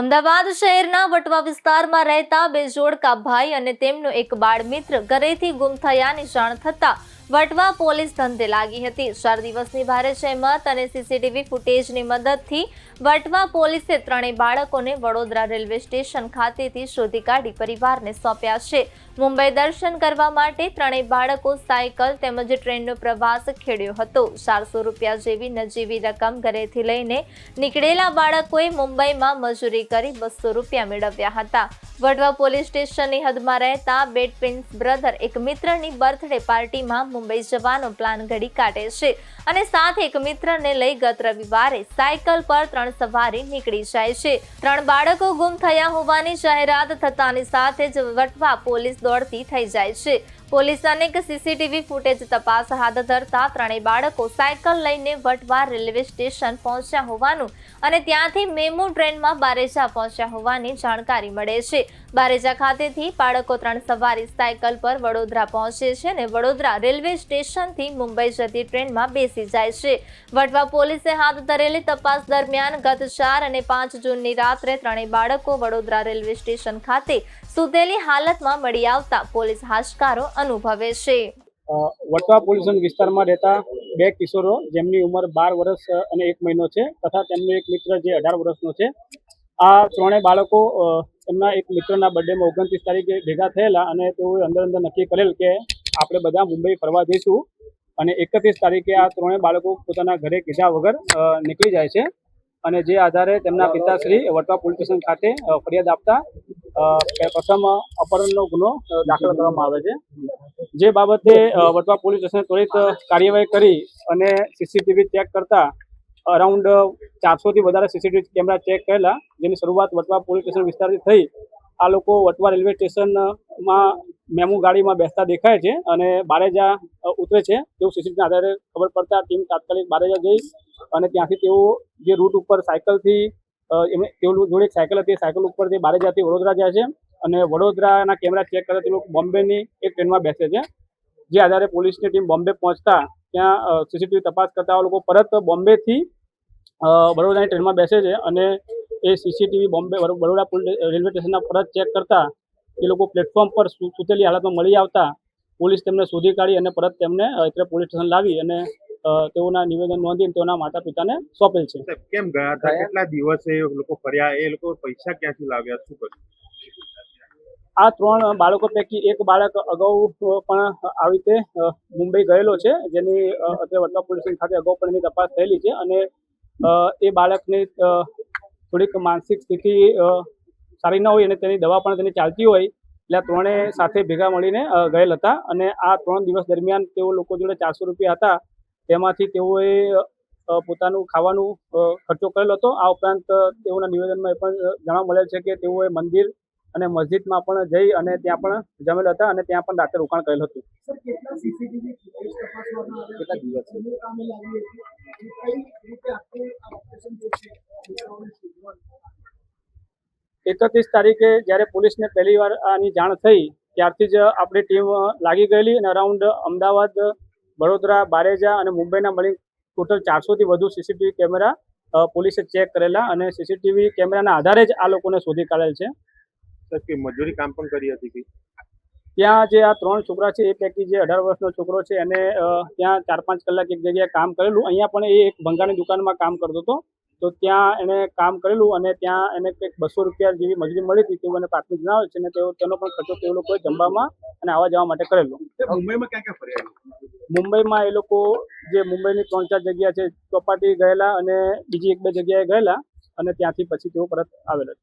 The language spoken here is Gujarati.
અમદાવાદ શહેરના વટવા વિસ્તારમાં રહેતા બે જોડકા ભાઈ અને તેમનો એક બાળ મિત્ર ઘરેથી ગુમ થયાની જાણ થતા વટવા પોલીસ ધંધે લાગી હતી। 4 દિવસની ભારે જહેમત અને સીસીટીવી ફૂટેજની મદદથી વટવા પોલીસે ત્રણેય બાળકોને વડોદરા રેલવે સ્ટેશન ખાતેથી શોધી કાઢી પરિવારને સોંપ્યા છે। મુંબઈ દર્શન કરવા માટે ત્રણેય બાળકો સાયકલ તેમજ ટ્રેનનો પ્રવાસ ખેડ્યો હતો। 400 રૂપિયા જેવી નજીવી રકમ ઘરેથી લઈને નીકળેલા બાળકોએ મુંબઈમાં મજૂરી કરી 200 રૂપિયા મેળવ્યા હતા। વટવા પોલીસ સ્ટેશનની હદમાં રહેતા બે ટ્વિન્સ બ્રધર એક મિત્રની બર્થડે પાર્ટીમાં મુંબઈ જવાનો પ્લાન ઘડી કાઢે છે અને સાથે એક મિત્રને લઈ ગત રવિવારે સાયકલ પર 3 સવારી નીકળી જાય છે। 3 બાળકો ગુમ થયા હોવાની જાહેરાત થતાની સાથે જ વટવા પોલીસ દોડતી થઈ જાય છે। પોલીસ અનેક સીસીટીવી ફૂટેજ તપાસ હાથ ધરતા ત્રણેય બાળકો સાયકલ લઈને વટવા રેલવે સ્ટેશન પહોંચ્યા હોવાનું અને ત્યાંથી મેમુ ટ્રેનમાં બારેજા પહોંચ્યા હોવાની જાણકારી મળે છે। બારેજા ખાતેથી બાળકો 3 સવારી સાયકલ પર વડોદરા પહોંચે છે અને વડોદરા રેલવે સ્ટેશનથી મુંબઈ જતી ટ્રેનમાં બેસી જાય છે। વટવા પોલીસે હાથ ધરેલી તપાસ દરમિયાન ગત 4 અને 5 જૂનની રાત્રે ત્રણેય બાળકો વડોદરા રેલવે સ્ટેશન ખાતે સૂતેલી હાલતમાં મળી આવતા પોલીસ હાશકારો અનુભવે છે। વટવા પોલીસ વિસ્તારમાં રહેતા બે કિશોરો જેમની ઉંમર 12 વર્ષ અને 1 મહિનો છે તથા તેમનો એક મિત્ર જે 18 વર્ષનો છે। આ ત્રણેય બાળકો એમના એક મિત્રના બર્થડેમાં 29 તારીખે ભેગા થયેલા અને તેઓએ અંદર નક્કી કરેલ કે આપણે બધા મુંબઈ ફરવા જઈશું અને 31 તારીખે આ ત્રણેય બાળકો પોતાના ઘરે કીધા વગર નીકળી જાય છે અને જે આધારે તેમના પિતાશ્રી વટવા પોલીસ સ્ટેશન ખાતે ફરિયાદ આપતા પ્રથમ અપહરણનો ગુનો દાખલ કરવામાં આવે છે। જે બાબતે વટવા પોલીસ સ્ટેશને ત્વરિત કાર્યવાહી કરી અને સીસીટીવી ચેક કરતા અરાઉન્ડ 400 થી વધારે સીસીટીવી કેમેરા ચેક કરેલા, જેની શરૂઆત વટવા પોલીસ સ્ટેશન વિસ્તારથી થઈ। આ લોકો વટવા રેલવે સ્ટેશનમાં મેમુ ગાડીમાં બેસતા દેખાય છે અને બારેજા ઉતરે છે તેવું સીસીટીવીના આધારે ખબર પડતા ટીમ તાત્કાલિક બારેજા જઈ અને ત્યાંથી તેઓ જે રૂટ ઉપર સાયકલથી તેઓ જોડે એક સાયકલ હતી, સાયકલ ઉપર તે બારેજાથી વડોદરા જાય છે અને વડોદરાના કેમેરા ચેક કરતા તે લોકો બોમ્બેની એક ટ્રેનમાં બેસે છે। જે આધારે પોલીસની ટીમ બોમ્બે પહોંચતા ત્યાં સીસીટીવી તપાસ કરતા લોકો પરત બોમ્બેથી વડોદરાની ટ્રેનમાં બેસે છે અને એ સીસીટીવી બોમ્બે વડોદરા રેલવે સ્ટેશનના પરત ચેક કરતા એ લોકો પ્લેટફોર્મ પર સૂતેલી હાલતમાં મળી આવતા પોલીસ તેમને શોધી કાઢી અને પરત તેમને અત્યારે પોલીસ સ્ટેશન લાવી અને તેઓના નિવેદન નોંધીને તેઓના માતા પિતાને સોંપેલ છે। કેમ ગયા હતા, કેટલા દિવસે લોકો ફર્યા, એ લોકો પૈસા ક્યાંથી લાવ્યા, શું કર્યું? આ 3 બાળકો પૈકી એક બાળક અગાઉ પણ આવી રીતે મુંબઈ ગયેલો છે, જેની અત્યારે વટવા પોલીસ સ્ટેશન ખાતે અગાઉ પણ એની તપાસ થયેલી છે અને એ બાળકની થોડીક માનસિક સ્થિતિ સારી ન હોય અને તેની દવા પણ તેની ચાલતી હોય એટલે આ ત્રણેય સાથે ભેગા મળીને ગયેલ હતા અને આ 3 દિવસ દરમિયાન તેઓ લોકો જોડે 400 રૂપિયા હતા, તેમાંથી તેઓએ પોતાનું ખાવાનું ખર્ચો કરેલો હતો। આ ઉપરાંત તેઓના નિવેદનમાં એ પણ જાણવા મળેલ છે કે તેઓએ મંદિર અને મસ્જિદમાં પણ જઈ અને ત્યાં પણ જમેલ હતા અને ત્યાં પણ રાત્રે રોકાણ કરેલ હતું। 31 તારીખે જ્યારે પોલીસને પહેલી વાર આની જાણ થઈ ત્યારથી જ આપણી ટીમ લાગી ગયેલી અને અરાઉન્ડ અમદાવાદ, વડોદરા, બારેજા અને મુંબઈના મળી ટોટલ 400 થી વધુ સીસીટીવી કેમેરા પોલીસે ચેક કરેલા અને સીસીટીવી કેમેરાના આધારે જ આ લોકોને શોધી કાઢેલ છે। કે મજૂરી કામ પણ કરી હતી? ત્યાં જે આ 3 છોકરા છે એ પૈકી જે 18 વર્ષનો છોકરો છે એને ત્યાં 4-5 કલાક એક જગ્યાએ કામ કરેલું। અહીંયા પણ એ એક ભંગારની દુકાનમાં કામ કરતો હતો તો ત્યાં એને કામ કરેલું અને ત્યાં એને કંઈક 200 રૂપિયા જેવી મજૂરી મળી હતી તેવું એને પ્રાથમિક જણાવે છે અને તેનો પણ ખર્ચો તે લોકોએ જમવામાં અને આવવા જવા માટે કરેલો। મુંબઈમાં ક્યાં ફર્યા? મુંબઈમાં એ લોકો જે મુંબઈની 3-4 જગ્યા છે, ચોપાટી ગયેલા અને બીજી 1-2 જગ્યાએ ગયેલા અને ત્યાંથી પછી તેઓ પરત આવેલા।